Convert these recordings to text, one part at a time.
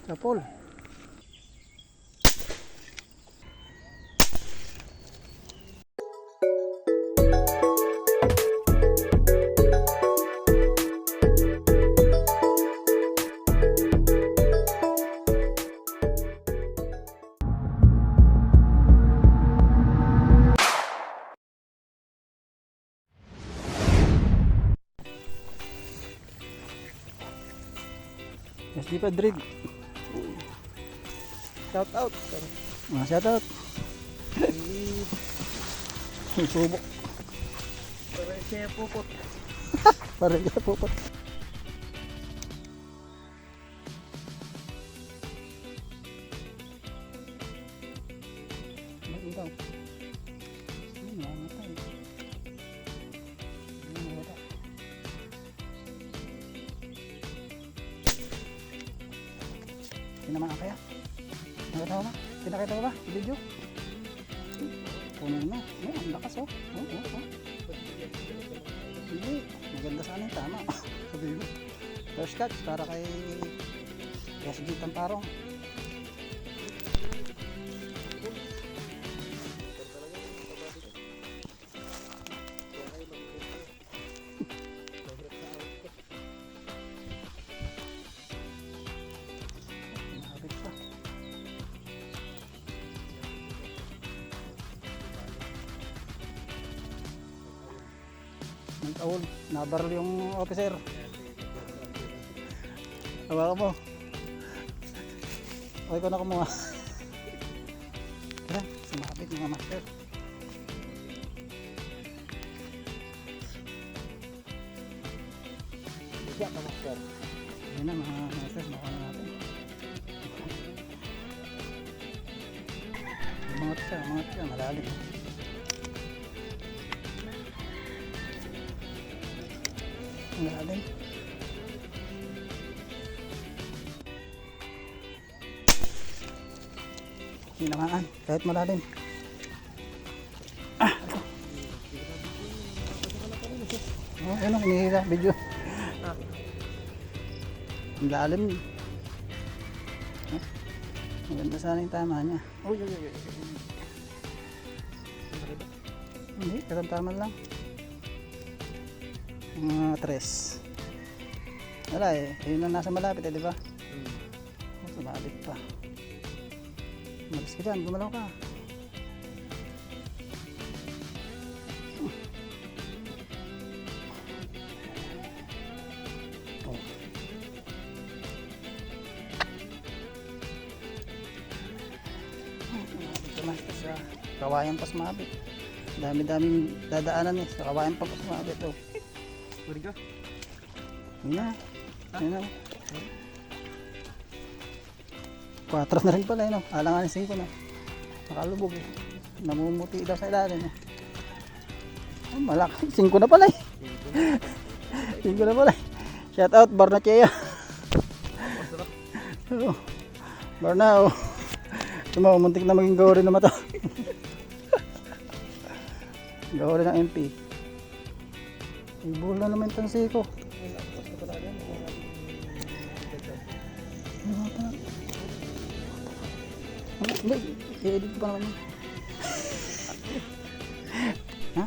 Kapol. SD Padrid. Shout out. Shout out. Subok. Para siya pupot. Parang kita pupot. Ikaw. Tinamaan kaya? Nakita mo ba? Pinakita mo ba? Video? Punin mo. Oh, ang lakas oh. Oh. Hindi. Maganda sana yung tama. Sabi mo. First catch para kay SG Tamparong. Nagtaon, nabaril yung officer. Hawakan mo. Okay ko na kumuha. Tara, sumabit mga master. Bigya ka master. Yun na mga master, nakuha na natin. Mga siya, malalim. Malalim. Hinamaan kahit malalim. Ano, hinihila video. Malalim. Maganda sana yung tama niya. Hindi, katamtaman lang. Mga 3. Wala eh, yun ang nasa malapit eh, di ba? Malapit pa. Malis ka dyan, gumalaw ka. Oh. Malapit sa Kawayan pa sumabit. Dami-daming dadaanan eh, sa Kawayan pa sumabit oh. Pwede ka? Yun na. 4 na rin pala yun. Alanganin 5 na. Nakalubog eh. Namumuti daw sa ilalim eh. Oh, malaki. 5 na pala eh. 5 na pala eh. Shout out Barnachea. Oh, Barna oh. Muntik na maging gawin naman to. Gawin ng MP. Ibul na naman itong siko. Hindi, i-edit ko pa naman yun. Ha?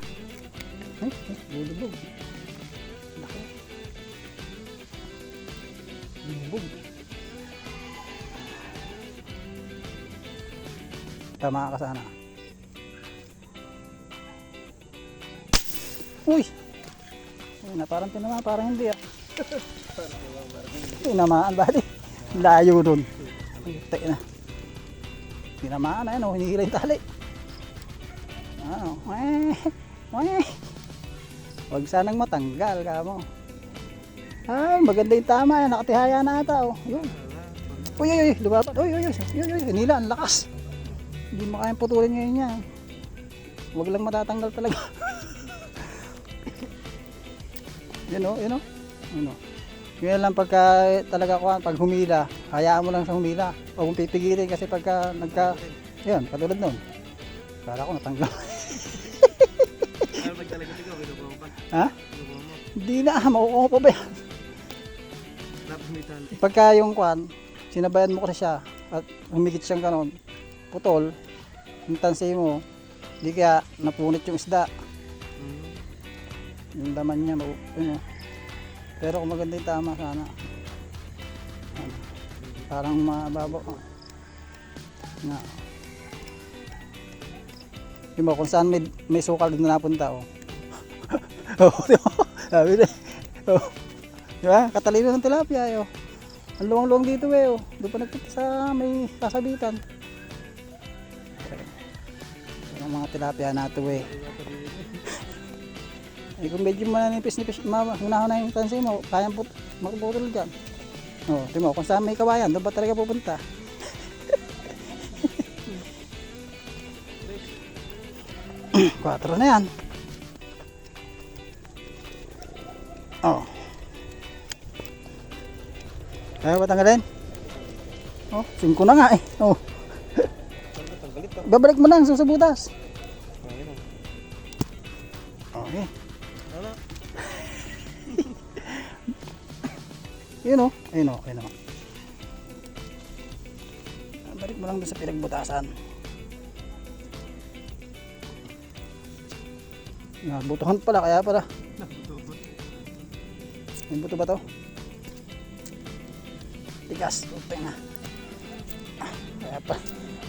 Ay, bulubog. Laki. Bulubog. Tama ka sana. Uy! Uy na, parang tinama, parang hindi ah. Tinamaan ba di? Layo dun. Tek na. Tinamaan na yan, hinihila yung tali. Huwag sanang matanggal ka mo. Ay, maganda yung tama yan, nakatihaya na ata oh. Yun. Uy, lumapat. Uy, hinila, ang lakas. Hindi makayang putulin ngayon yan. Huwag lang matatanggal talaga. Yun o. Yun lang pagka talaga pag humila, hayaan mo lang sa humila. O kung pipigilin kasi pagka yun, katulad nun. Kala ko natanggal. Pag talaga ikaw, binubuo pa. Ha? Hindi na, makukuha pa ba yan? Pagka yung sinabayan mo kasi siya at humigit siyang kanon, putol, yung tansi mo, di kaya napunit yung isda. Yung laman niya, ano. Pero kung maganda yung tama sana. Ano, parang mababaw. Na. Di ba kung saan may sukal din na napunta, oh. Oh, di ba? Sabi na. Oh. Di ba? Katalino ng tilapia, oh. Ang luwang-luwang dito, oh. Doon pa nagpunta sa may kasabitan. Yung mga tilapia nato, eh. Eh, kung medyo mananipis-nipis, hunahon na yung tansi mo, kayang makaputol dyan. Oh, di mo, kung saan may kawayan, doon ba talaga pupunta? Quatro na yan. Oh. Kaya ba tanggalin? Oh, 5 na nga eh. Oh. Babalik mo lang sa butas. Okay. Yun o. Ayun o. Ayun o. Balik mo lang doon sa pinagbutasan. Butuhan pala. Kaya pala. May buto ba to? Tigas. Buto na. Kaya pa.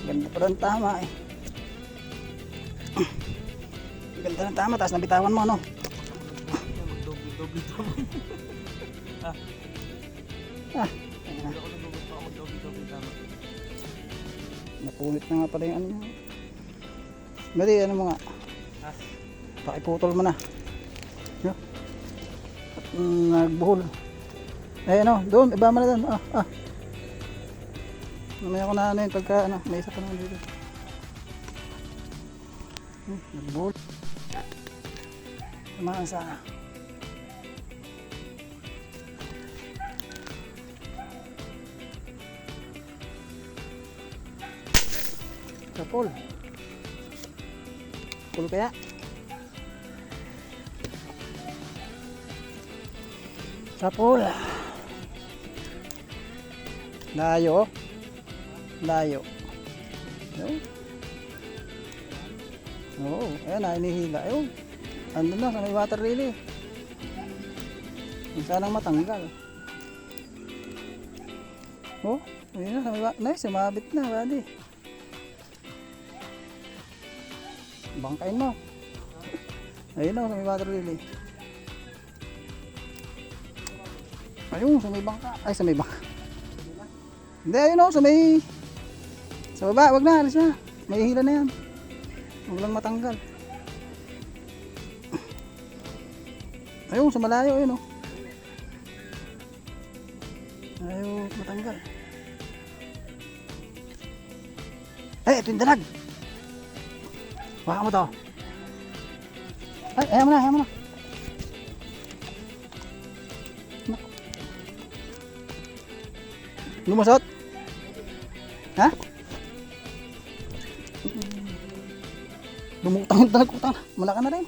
Ganda pa rin tama eh. Ganda ng tama. Tapos nabitawan mo no. Magdoble tama. Ah. Hindi ako nagugusto ako magdoble tama. Napunit na nga pala yung ano niya. Gadi, ano mo nga. Pakiputol mo na. Yo. At nagbuhol. Eh ano, doon, iba mo na doon. Mamaya ko na ano yun pagka ano, may isa pa naman dito. Nagbuhol. Tumaan sana. Kapul. Kapul kaya? Kapul. Layo. Layo. Oo, ayan na, inihila. Ayun. Andun na, sa may water lily. Yung sanang matanggal. Oh, ayun na, sa may water. Nice, sumabit na, buddy. Bangkain mo. Ayun na, sa may water lily. Ayun, sa may bangka. Ay, sa may bangka. Hindi, ayun o, sa baba, wag na, alis na. May hila na yan. Huwag lang matanggal. Ayun, sa malayo, ayun o. Ayun, matanggal. Ay, ito yung dalag. Baka mo to. Ay, ayaw mo na, ayaw mo na. Lumusot? Ha? Lumutang yung dalag, utang na. Malaka na rin.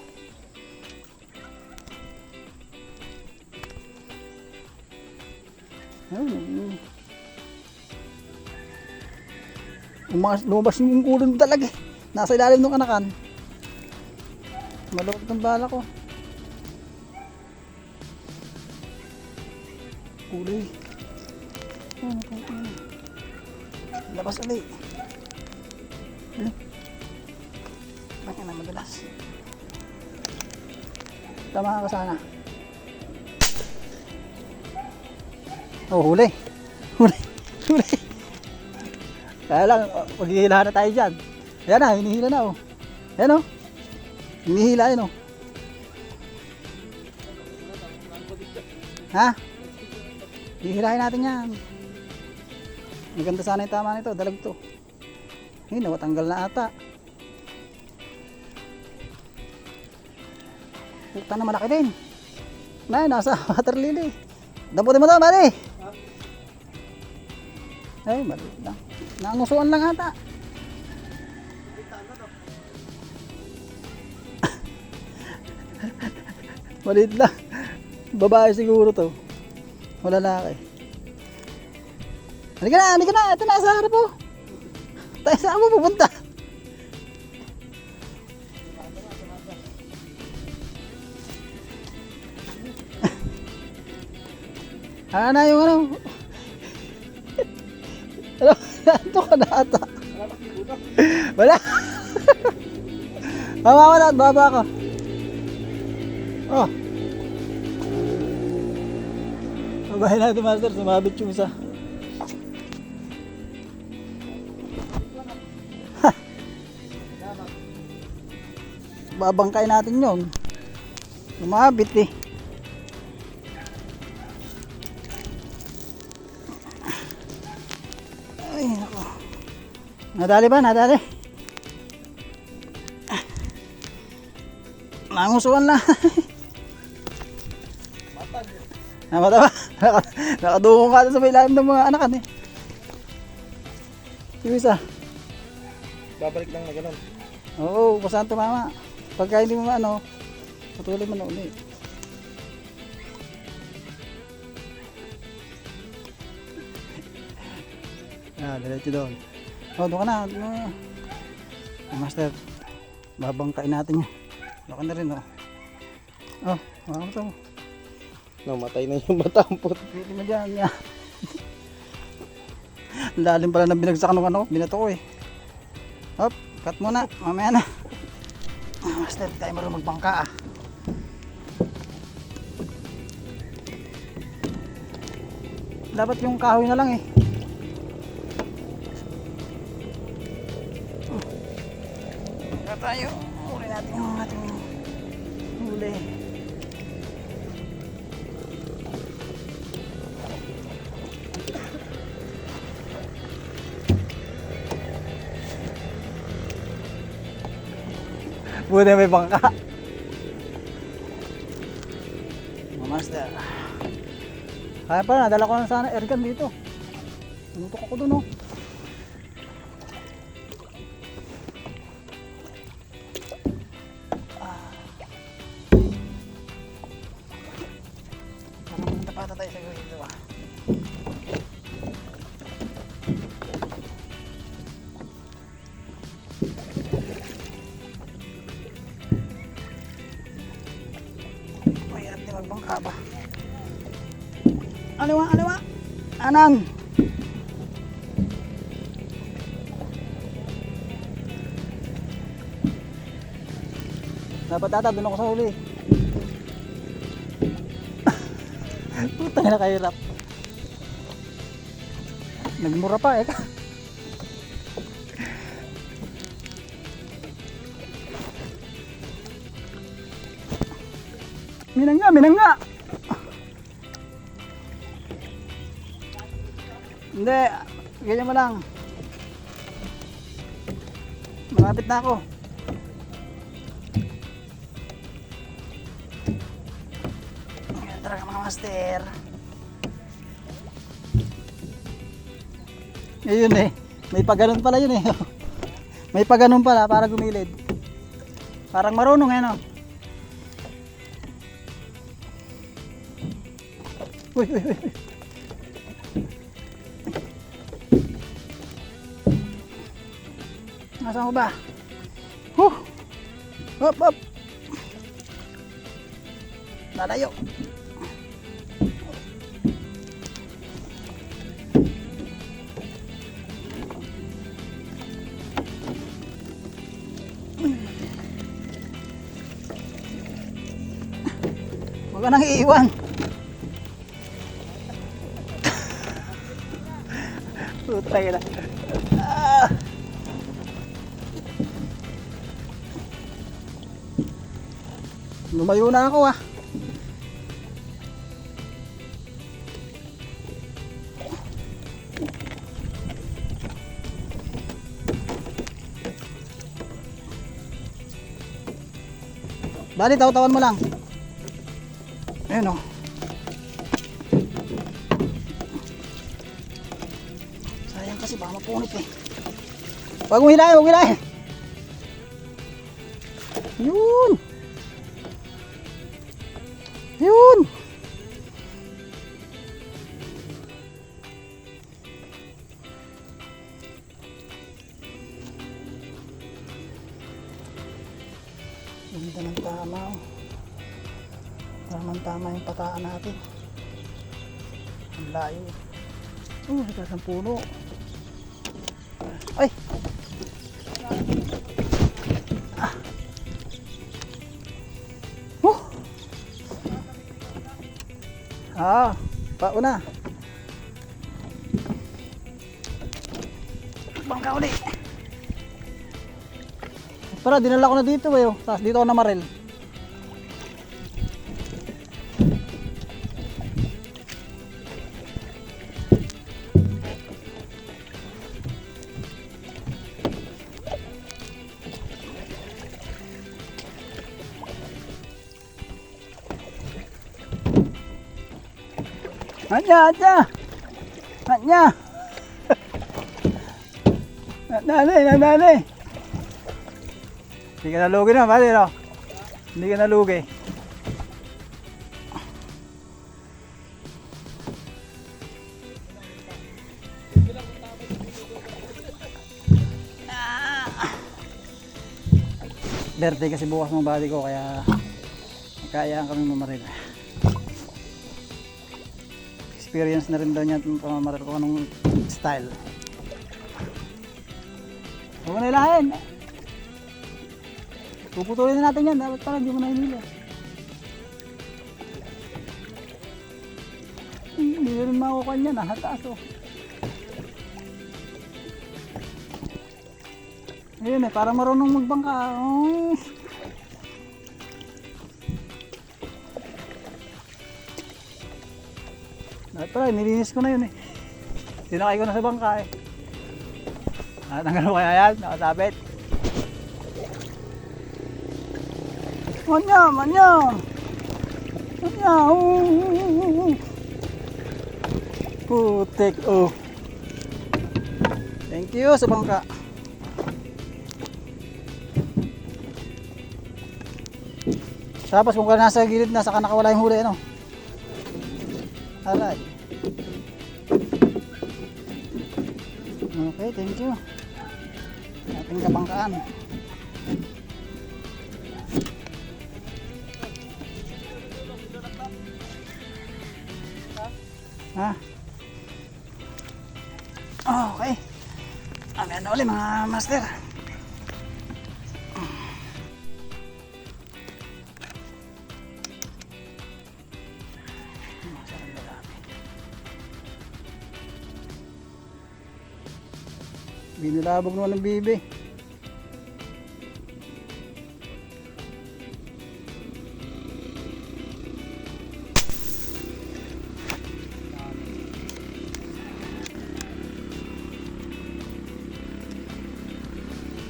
Ayun. Lumabas yung ulo ng dalag eh. Nasa ilalim ng anakan. Maluwag ng bala ko. Kulay. Labas ulit. Bakit na madulas? Tama ka sana. Oh, huli. Huli. Huli. Kaya lang, maghihilahan na tayo dyan. Ayan na, hinihila na oh. Ayan oh. Hinihila yun oh. Ha? Hihilahin natin yan. Maganda sana yung tama nito, dalag to. Ayun, nawatanggal na ata. Puta na malaki din. Nasa water lily. Daputin mo to, bali. Ay, maliit lang. Nangusuan lang ata. Maliit lang. Babae siguro to. Wala lalaki. Halika na, halika na. Ito na sa harap po. Tayo saan mo pupunta? Na yung ano? Ano? Ito ka na ata. Wala. Mamawala at baba ka. Oh. Mabahin natin master, sumabit yung isa. Babangkay natin yun. Sumabit eh. Ay nako. Nadali ba? Nadali. Nangusuan lang. Mata ba? Nakadungong ka sa may ilalim ng mga anakan eh. Yung isa. Babalik lang na ganun. Oo, kung saan tumama. Pagka hindi mo ano, patuloy mo na ulit. Diretso doon. Oh, doon ka na. Master, babangkain natin yan. Doon ka na rin, oh. Oh, makakita mo. Namatay na yung matampot. Pwede mo dyan, yan. Ang lalim pala na binagsak ng ano, binato ko eh. Hop, cut muna, mamaya na. Master, tayo marunong magbangka ah. Dapat yung kahoy na lang eh. Kaya tayo, uli natin yung ating huli. Buti may bangka. Mga master. Kaya pala, nadala ko na sana airgun dito. Tinutok ako dun, oh. Parang tapata tayo sa gawin dito, ah. Mahirap din magbangka ba? Aliwa, aliwa! Anang! Dapat ata, doon ako sa huli. Putang na kahirap. Nagmura pa eh. Minang nga, minang nga! Hindi, ganyan mo lang. Malapit na ako. Ayan talaga mga master. Ayun eh, may paganon pala yun eh. May paganon pala para gumilid. Parang marunong eh no. Uy, uy, uy. Nasaan ko ba? Hop, hop. Lalayo. Huwag ka nang iiwan. Putay na. Lumayo na ako ah. Dali, taw-tawan mo lang. Ayun oh. Sayang kasi baka mapunit eh. Huwag mo hilahin, huwag mo hilahin. Yun. Yun. Ganda ng tama. Tama yung pataan natin. Ang layo. Likas ang puno. Ay! Pauna. Bangka uli. Para dinala ko na dito eh. Tapos dito ako namaril. Anya. Nanay. Hindi ka nalugi na, pare, no? Hindi ka nalugi. Birthday kasi bukas ng body ko, kaya kayaan kami mamaril. Experience na rin daw niya itong pamamaril ko anong style. Huwag na ilahin. Puputulin na natin yan. Dapat pala hindi mo na hinila. Hindi rin makukuha niya. Nahataas oh. Ayun eh. Parang marunong magbangka. Oh. Dapat pala. Nilinis ko na yun eh. Sinakay ko na sa bangka eh. Natanggal ko kaya yan. Nakasabit. Manya. Putik oh. Thank you sa bangka. Tapos kung ka nasa gilid na, saka nakawala yung huli, ano? Aray. Okay, thank you. Ating kabangkaan. Ha? Okay. Amen na ulit mga master. Binilabog naman ng bibi.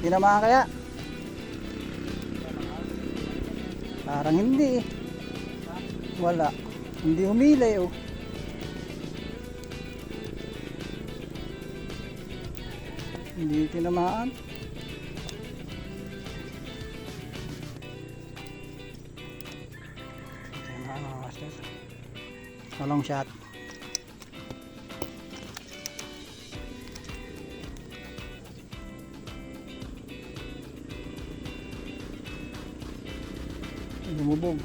Tinamaan kaya? Parang hindi eh. Wala. Hindi humilay oh. Hindi tinamaan. Tinamaan mga master. Long shot. Lumubog.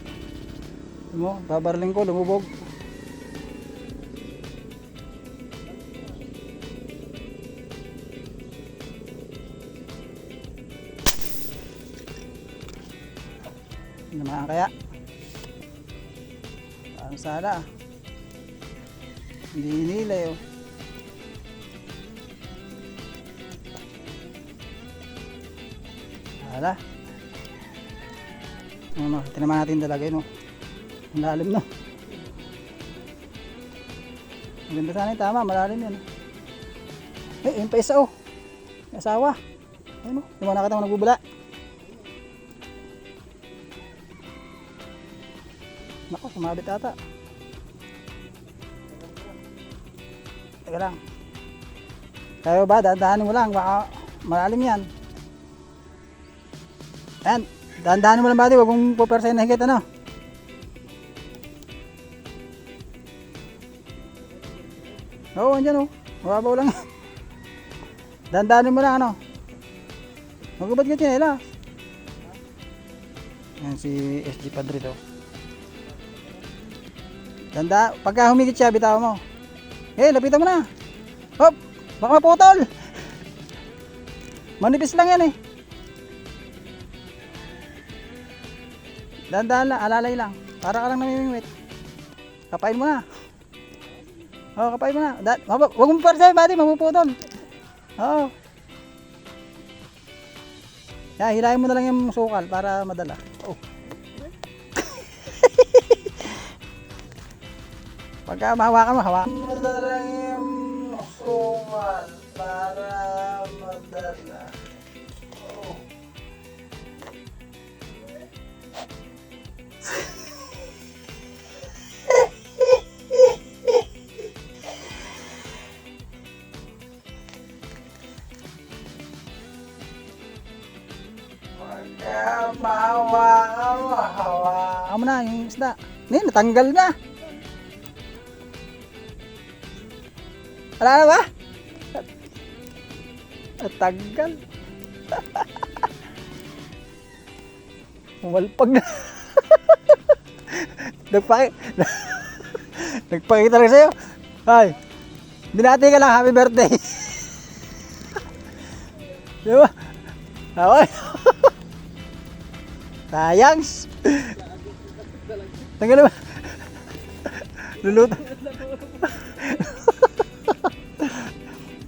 Mo, babarling ko, lumubog. Naman kaya? Parang sana. Hindi hinilay oh. Hala. Ano, tinamaan natin talaga yun oh. Ang lalim no. Maganda sana yung tama, malalim yan. Yun pa isa oh. May asawa. Ayun oh, yung mga nakita mo nagbubula. Nako, sumabit ata. Teka lang. Kaya ba, dahan-dahanin mo lang, baka malalim yan. Ayan, dahan-dahanin mo lang ba, huwag mong pupersahin na higit ano. Oo, andyan oh, mababaw lang. Dahan-dahanin mo lang ano. Magubad ka chinela. Yan si SG Padre to. Tanda, pagka humigit siya, bitaw mo. Lapitan mo na. Hop, baka maputol. Manipis lang yan eh. Dahan-dahan lang, alalay lang. Para ka lang namimingwit. Kapain mo na. Kapain mo na. Huwag mo parsa, buddy, mamuputol. Oo. Hilahin mo na lang yung sukal para madala. Pagka mahawakan mo, hawakan mo na lang yung sukal para madala. Hawakan mo na yung isda. Natanggal na. Wala na ba? Natanggal. Umalpag na. Nagpakita rin sa'yo. Ay, binati ka lang, happy birthday. Di ba? Ay. Sayang. Tanggal na ba? Luluto.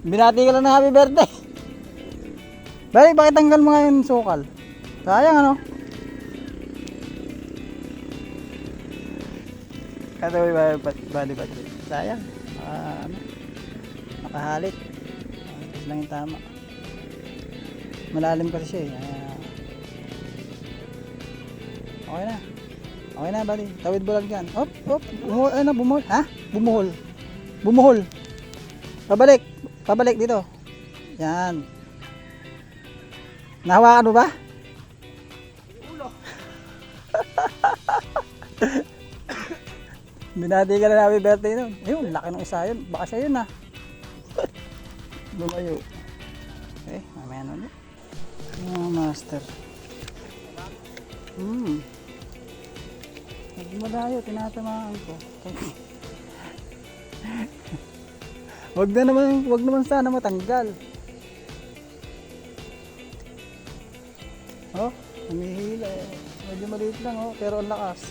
Binati ka lang ng happy birthday. Balik, bakit tanggal mo nga yung sukal? Sayang ano? Katawi bali. Sayang. Nakahalit. Ito lang yung tama. Malalim kasi siya eh. Okay na buddy. Tawid bulag dyan. Hop. Bumuhol. Ha? Bumuhol. Pabalik dito. Yan. Nahawakan mo ba? Ulo. Binati ka na happy birthday nun. Ayun, laki ng isa yun. Baka siya yun ah. Lumayo. Okay, mamaya na ulit. Master. Malayo, tinatamaan ko. Wag naman sana matanggal. Humihila eh. Medyo maliit lang pero ang lakas.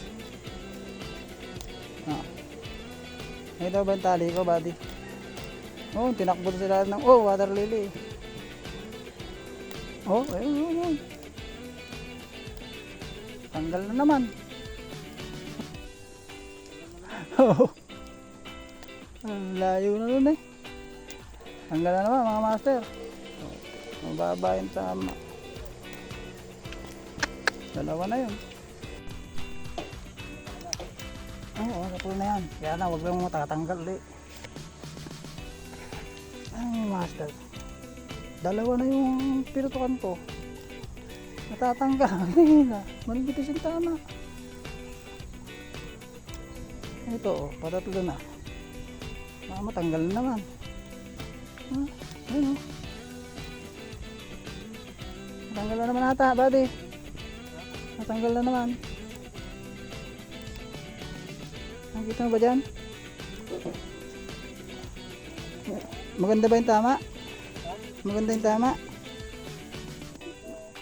Ito ba yung tali ko, buddy? Tinakbo sila ng water lily. Ayun. Tanggal na naman. Ang layo na nun eh. Tanggal na naman mga master. Mababa yung tama. Dalawa na yun. Natuloy na yan. Kaya na, wag lang matatanggal ulit. Ay master. Dalawa na yung pinutukan ko. Natatanggal. Manipis yung tama. Ito patatlo na. Matanggal na naman. Ayun Matanggal na naman ata, buddy. Matanggal na naman. Nakita mo ba dyan? Maganda ba yung tama? Maganda yung tama?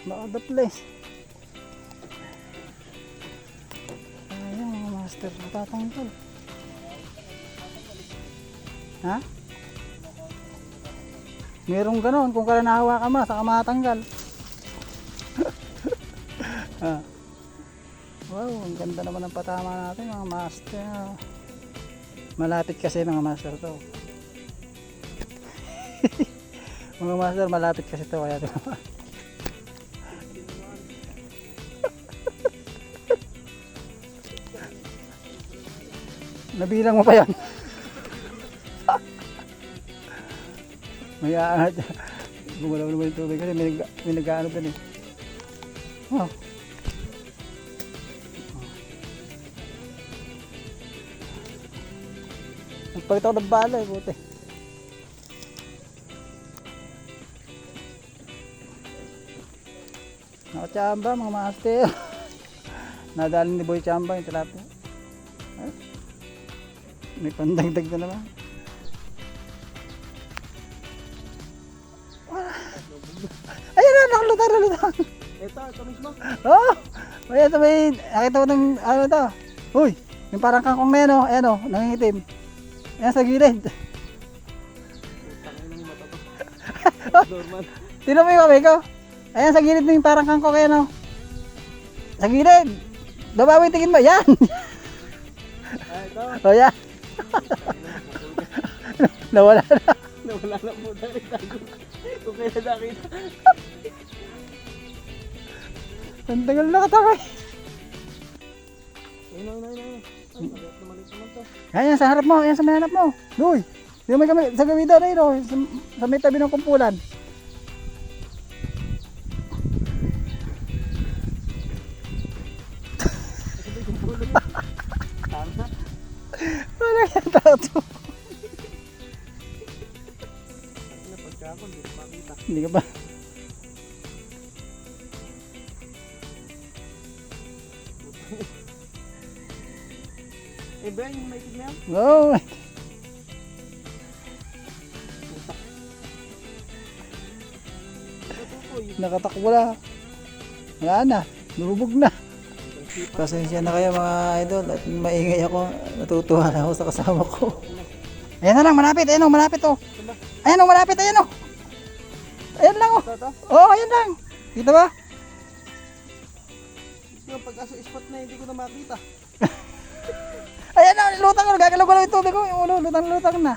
Baka the place. Ayan mga master, natatanggal. Ha? Merong ganon, kung kaya nahawakan mo, saka matanggal. Wow, ang ganda naman ng patama natin mga master. Malapit kasi mga master to. Mga master, malapit kasi to kaya nabilang mo pa yan. May aangat. Gumalaw naman yung tubig kasi may nag-ano pa eh. Nagpakita ko ng bala eh, buti. Nakachamba mga master. Nadali ni Boy Chamba yung tilapia. Ay, may pandagdag na naman. Ayun na, nakalutang. Ito mismo. Oh! Ay, ito may, nakita mo ng, ano to? Uy, yung parang kangkong na yan o, ayan o, nangingitim. Ayan sa gilid. Tangin ng mata to. Normal. Tignan mo yung kamay ko. Ayan sa gilid na yung parang kangkong, ayan o. Sa gilid. Babawi, tingin mo, yan. Ito. O, yan. Nawala na. Nawala na po dahil tago. Kung kaya nakita. Ang tagal nakatakay. Ayun. Ay, maliit naman to. Ayan, sa harap mo, ayan sa may harap mo. Uy, yung may kami, sa gawin doon, ayun o, sa may tabi ng kumpulan. Tama. Wala yan tao to. Ano pagka ako, hindi ko makita. Hindi ka ba? Eh, Brian, yung maitig na yan? Oo. Tutukoy. Nakatakbo na. Wala na. Nubog na. Pasensya na kayo mga idol at maingay ako. Natutuwa na ako sa kasama ko. Ayan na lang, malapit. Ayan o, malapit o. Ayan o, malapit. Ayan o. Ayan lang o. Ito. Oo, ayan lang. Kita ba? Yung pagkaso spot na hindi ko na makita. Ayan na, lutang na. Gagalaw-galaw yung tubig ko. Yung ulo, lutang na.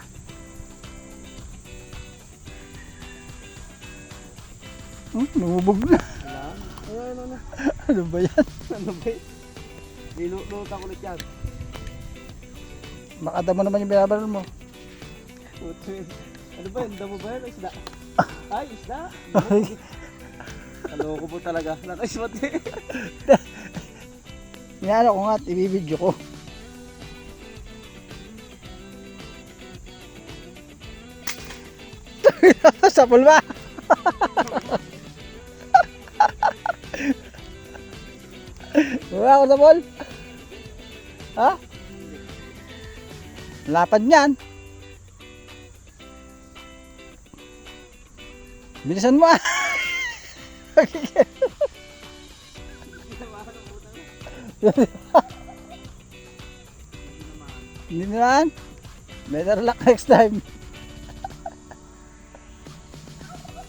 Lumubog na. Wala. Ano. Ano ba yan? Ano ba yun? Nilulutan ulit yan. Baka damo naman yung binabaral mo. Putin. Ano ba yun? Damo ba yun? Isda? Ay, isda? Ano ko po talaga? Naka-spot eh. Inaano ko nga at ibibidyo ko. Sa pulba. Wala ako sa ball. Ha? Lapad niyan. Bilisan mo ah. Hindi naman. Better luck next time.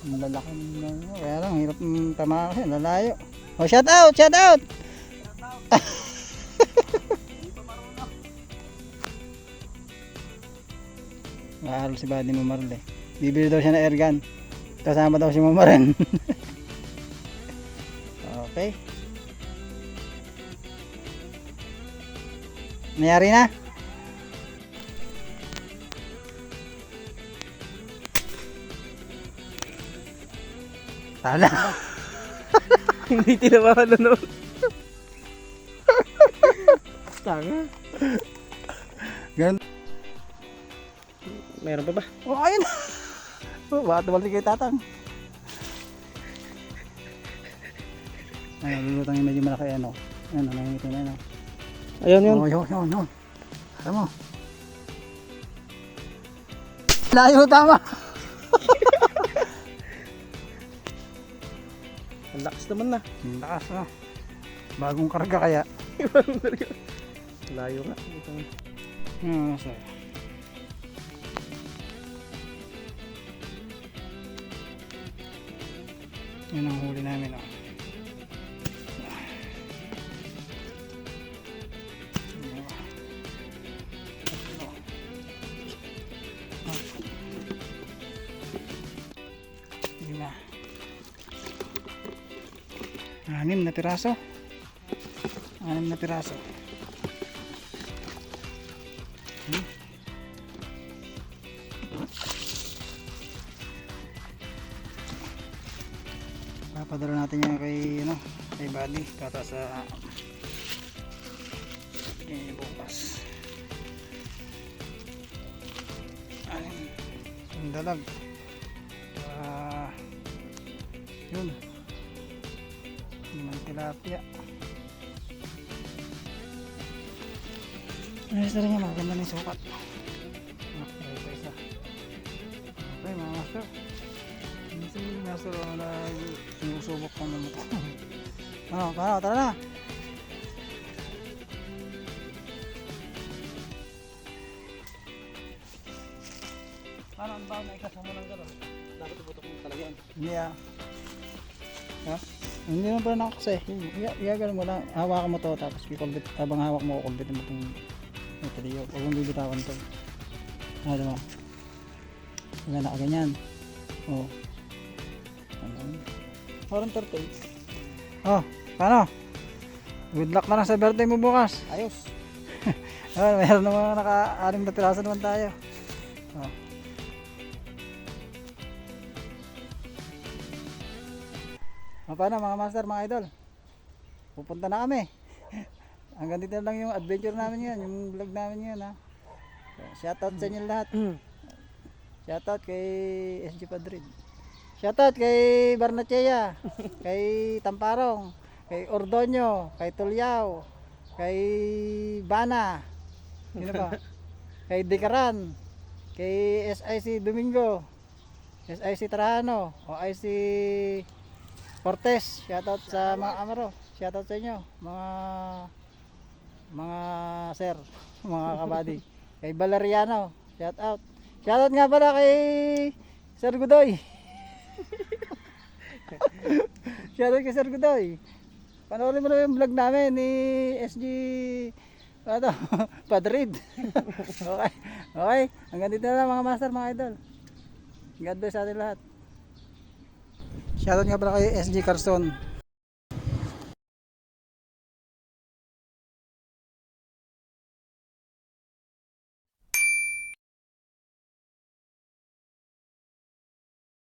Ang lalaki na. Kaya lang, hirap tama kasi. Lalayo. Oh, shout out! Shout out! Mahal si Buddy Mamarl eh. Bibili daw siya ng airgun. Kasama daw si Mamaren. Okay. Nangyari na? Tala. Hindi tinawakan na noon. Tanga. Ganun. Meron pa ba? Oh, ayun. Oh, baka tumalik kay Tatang. Ayun, lulutang yung medyo malaki ano. Ayun, nangingitin na ano. Ayun yun. Oh, yun. Alam mo. Layo, tama. Ang lakas naman na. Ang lakas na. Bagong karga kaya. Layo nga. Sir. Yun ang huli namin. Oh. Yun na. 6 na piraso. 6 na piraso. Papadala natin yan kay kay Buddy para sa bukas. Ayun, yung dalag. Yun. Yung tilapia. Master niya, maganda na yung sukat. Isa. Okay mga master. Si master na sinusubok ko naman ito. Paano? Tara na! Paano ang baon na ikasama ng gano'n? Dapat iputok mo talaga yan. Hindi ah. Ha? Hindi naman pala nakakasay. Ganun mo lang. Hawakan mo to tapos kikulbit. Habang hawak mo, kukulbitin mo itong ito diyo. Huwag mong bibitawan to. Diba? Wala nakaganyan. Oo. Parang 38. Oh, paano? Good luck na lang sa birthday mo bukas. Ayos! Mayroon naman naka-anim na piraso naman tayo. Oh. Paano mga master, mga idol? Pupunta na kami. Hanggang dito lang yung adventure namin yun, yung vlog namin yun ha. Shoutout sa inyo lahat. Shoutout kay SG Padrid. Shoutout kay Barnachea, kay Tamparong, kay Ordonyo, kay Tulyao, kay Bana, sino ba? Kay Dikaran, kay SIC Domingo, SIC Trajano, OIC Cortez, shoutout sa mga Amaro, shoutout sa inyo, mga sir, mga kabady. Kay Valeriano, shoutout. Shoutout nga pala kay Sir Gudoy. Shoutout kay Sir Gudoy. Panoorin mo na yung vlog namin ni SG Padrid. Okay. Okay. Hanggang dito na lang mga master, mga idol. God bless sa atin lahat. Shoutout nga pala kay SG Carson.